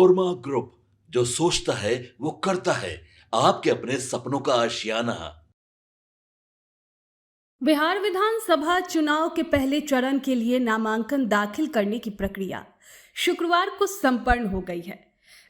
Korma group, जो सोचता है वो करता है। आपके अपने सपनों का आशियाना। बिहार विधानसभा चुनाव के पहले चरण के लिए नामांकन दाखिल करने की प्रक्रिया शुक्रवार को संपन्न हो गई है।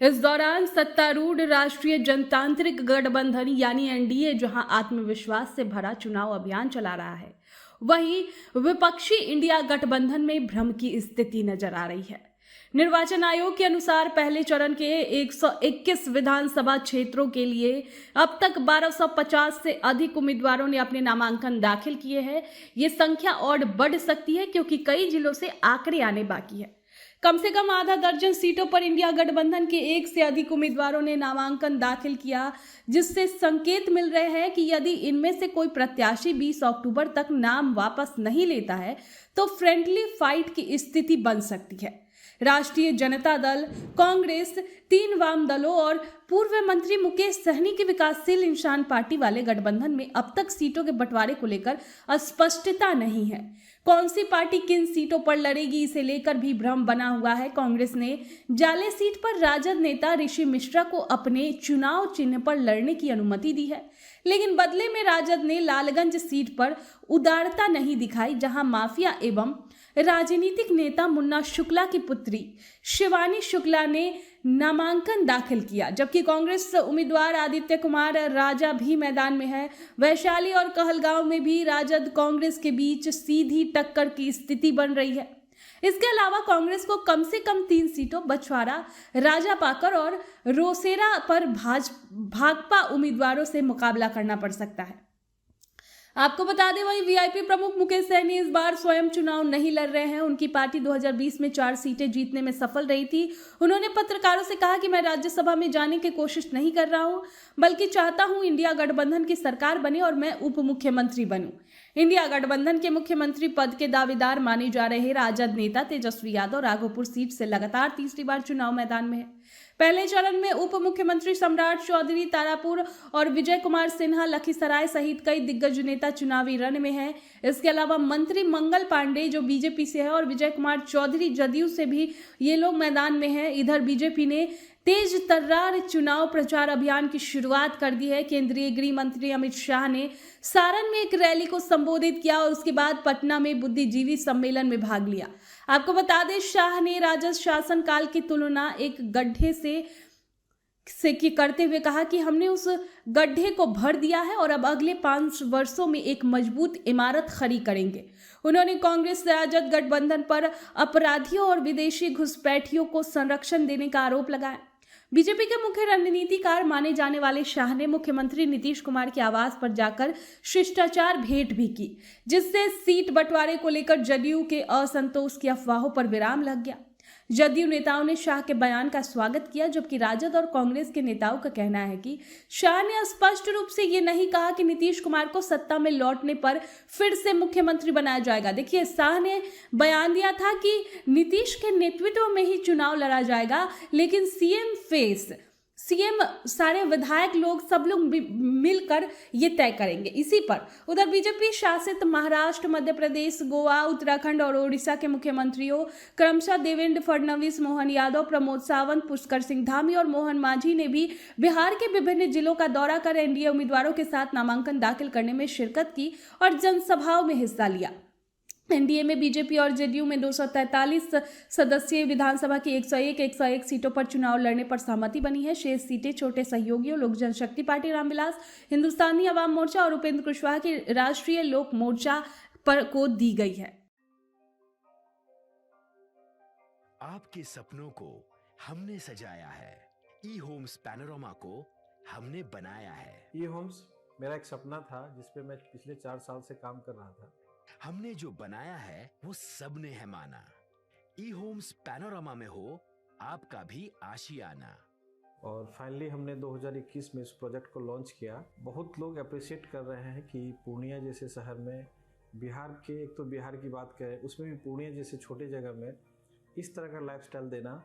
इस दौरान सत्तारूढ़ राष्ट्रीय जनतांत्रिक गठबंधन यानी एनडीए जहां आत्मविश्वास से भरा चुनाव अभियान चला रहा है, वहीं विपक्षी इंडिया गठबंधन में भ्रम की स्थिति नजर आ रही है। निर्वाचन आयोग के अनुसार पहले चरण के 121 विधानसभा क्षेत्रों के लिए अब तक 1250 से अधिक उम्मीदवारों ने अपने नामांकन दाखिल किए हैं। ये संख्या और बढ़ सकती है क्योंकि कई जिलों से आंकड़े आने बाकी है। कम से कम आधा दर्जन सीटों पर इंडिया गठबंधन के एक से अधिक उम्मीदवारों ने नामांकन दाखिल किया, जिससे संकेत मिल रहे हैं कि यदि इनमें से कोई प्रत्याशी 20 अक्टूबर तक नाम वापस नहीं लेता है तो फ्रेंडली फाइट की स्थिति बन सकती है। राष्ट्रीय जनता दल, कांग्रेस, 3 वाम दलों और पूर्व मंत्री मुकेश सहनी की विकासशील इंसान पार्टी वाले गठबंधन में अब तक सीटों के बंटवारे को लेकर अस्पष्टता नहीं है। कौन सी पार्टी किन सीटों पर लड़ेगी, इसे लेकर भी भ्रम बना हुआ है। कांग्रेस ने जाले सीट पर राजद नेता ऋषि मिश्रा को अपने चुनाव चिन्ह पर लड़ने की अनुमति दी है, लेकिन बदले में राजद ने लालगंज सीट पर उदारता नहीं दिखाई, जहां माफिया एवं राजनीतिक नेता मुन्ना शुक्ला की पुत्री शिवानी शुक्ला ने नामांकन दाखिल किया, जबकि कांग्रेस उम्मीदवार आदित्य कुमार राजा भी मैदान में है। वैशाली और कहलगांव में भी राजद कांग्रेस के बीच सीधी टक्कर की स्थिति बन रही है। इसके अलावा कांग्रेस को कम से कम 3 सीटों बछवाड़ा, राजापाकर और रोसेरा पर भाजपा उम्मीदवारों से मुकाबला करना पड़ सकता है। आपको बता दें, वहीं वीआईपी प्रमुख मुकेश सहनी इस बार स्वयं चुनाव नहीं लड़ रहे हैं। उनकी पार्टी 2020 में 4 सीटें जीतने में सफल रही थी। उन्होंने पत्रकारों से कहा कि मैं राज्यसभा में जाने की कोशिश नहीं कर रहा हूं, बल्कि चाहता हूं इंडिया गठबंधन की सरकार बने और मैं उप मुख्यमंत्री बनूं। इंडिया गठबंधन के मुख्यमंत्री पद के दावेदार माने जा रहे राजद नेता तेजस्वी यादव राघोपुर सीट से लगातार तीसरी बार चुनाव मैदान में है। पहले चरण में उप मुख्यमंत्री सम्राट चौधरी तारापुर और विजय कुमार सिन्हा लखीसराय सहित कई दिग्गज नेता चुनावी रण में हैं। इसके अलावा मंत्री मंगल पांडे जो बीजेपी से है और विजय कुमार चौधरी जदयू से भी ये लोग मैदान में हैं। इधर बीजेपी ने तेज तर्रार चुनाव प्रचार अभियान की शुरुआत कर दी है। केंद्रीय गृह मंत्री अमित शाह ने सारण में एक रैली को संबोधित किया और उसके बाद पटना में बुद्धिजीवी सम्मेलन में भाग लिया। आपको बता दें, शाह ने राजद शासन काल की तुलना एक गड्ढे से की करते हुए कहा कि हमने उस गड्ढे को भर दिया है और अब अगले 5 वर्षों में एक मजबूत इमारत खड़ी करेंगे। उन्होंने कांग्रेस राजद गठबंधन पर अपराधियों और विदेशी घुसपैठियों को संरक्षण देने का आरोप लगाया। बीजेपी के मुख्य रणनीतिकार माने जाने वाले शाह ने मुख्यमंत्री नीतीश कुमार के आवास पर जाकर शिष्टाचार भेंट भी की, जिससे सीट बंटवारे को लेकर जदयू के असंतोष की अफवाहों पर विराम लग गया। जदयू नेताओं ने शाह के बयान का स्वागत किया, जबकि राजद और कांग्रेस के नेताओं का कहना है कि शाह ने स्पष्ट रूप से ये नहीं कहा कि नीतीश कुमार को सत्ता में लौटने पर फिर से मुख्यमंत्री बनाया जाएगा। देखिए, शाह ने बयान दिया था कि नीतीश के नेतृत्व में ही चुनाव लड़ा जाएगा, लेकिन सीएम सारे विधायक लोग सब लोग मिलकर ये तय करेंगे। इसी पर उधर बीजेपी शासित महाराष्ट्र, मध्य प्रदेश, गोवा, उत्तराखंड और ओडिशा के मुख्यमंत्रियों क्रमशः देवेंद्र फडणवीस, मोहन यादव, प्रमोद सावंत, पुष्कर सिंह धामी और मोहन मांझी ने भी बिहार के विभिन्न जिलों का दौरा कर एनडीए उम्मीदवारों के साथ नामांकन दाखिल करने में शिरकत की और जनसभाओं में हिस्सा लिया। एनडीए में बीजेपी और जेडीयू में 243 सदस्यीय विधानसभा की 101 सीटों पर चुनाव लड़ने पर सहमति बनी है। शेष सीटें छोटे सहयोगियों लोक जनशक्ति पार्टी रामविलास, हिंदुस्तानी अवाम मोर्चा और उपेंद्र कुशवाहा की राष्ट्रीय लोक मोर्चा पर को दी गई है। आपके सपनों को हमने सजाया है, ई होम्स पैनोरामा को हमने बनाया है। ई होम्स मेरा एक सपना था जिसपे मैं पिछले 4 साल से काम कर रहा था। हमने जो बनाया है वो सबने है माना। ई होम्स पैनोरामा में हो आपका भी आशियाना। और फाइनली हमने 2021 में इस प्रोजेक्ट को लॉन्च किया। बहुत लोग अप्रिशिएट कर रहे हैं कि पूर्णिया जैसे शहर में बिहार के, एक तो बिहार की बात करें उसमें भी पूर्णिया जैसे छोटे जगह में इस तरह का लाइफस्टाइल देना,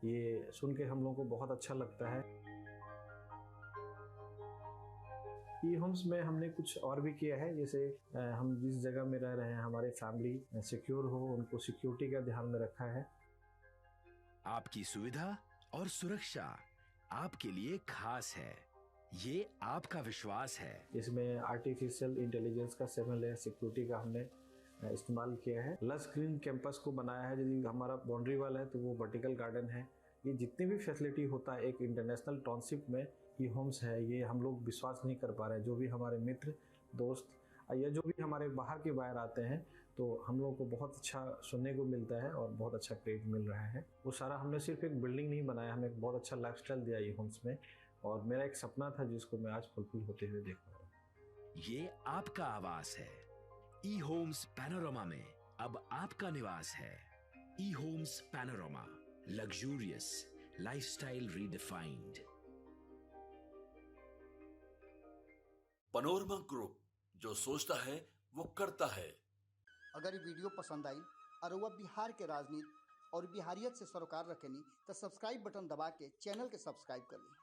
ये सुन के हम लोगों को बहुत अच्छा लगता है। ई होम्स में हमने कुछ और भी किया है, जैसे हम जिस जगह में रह रहे हैं हमारे फैमिली सिक्योर हो, उनको सिक्योरिटी का ध्यान में रखा है। आपकी सुविधा, और सुरक्षा आपके लिए खास है। ये आपका विश्वास है। इसमें आर्टिफिशियल इंटेलिजेंस का 7 लेयर सिक्योरिटी का हमने इस्तेमाल किया है। लस ग्रीन कैंपस को बनाया है। यदि हमारा बाउंड्री वाल है तो वो वर्टिकल गार्डन है। ये जितनी भी फैसिलिटी होता है एक इंटरनेशनल टाउनशिप में, ई होम्स है, ये हम लोग विश्वास नहीं कर पा रहे हैं। जो भी हमारे मित्र दोस्त या जो भी हमारे बाहर के बाहर आते हैं तो हम लोगों को बहुत अच्छा सुनने को मिलता है और बहुत अच्छा क्रेडिट मिल रहा है। वो सारा हमने सिर्फ एक बिल्डिंग नहीं बनाया, हमें एक बहुत अच्छा लाइफस्टाइल दिया ई होम्स में, और मेरा एक सपना था जिसको मैं आज फुलफिल होते हुए देख पा रहा हूँ। ये आपका आवास है। ई होम्स पैनोरामा में अब आपका निवास है। E homes panorama, luxurious lifestyle redefined. Panorama group, जो सोचता है वो करता है। अगर ये वीडियो पसंद आई और वह बिहार के राजनीति और बिहारियत से सरोकार रखेनी तो सब्सक्राइब बटन दबा के चैनल के सब्सक्राइब कर ली।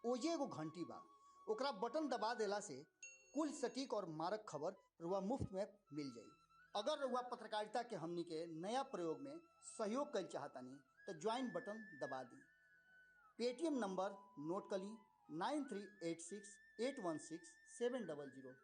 ओजे एगो घंटी बा, ओकरा बटन दबा देला से कुल सटीक और मारक खबर रुआ मुफ्त में मिल जाई। अगर रुआ पत्रकारिता के हमनी के नया प्रयोग में सहयोग कर चाहतानी तो ज्वाइन बटन दबा दी। पेटीएम नंबर नोट कर ली 9386816700।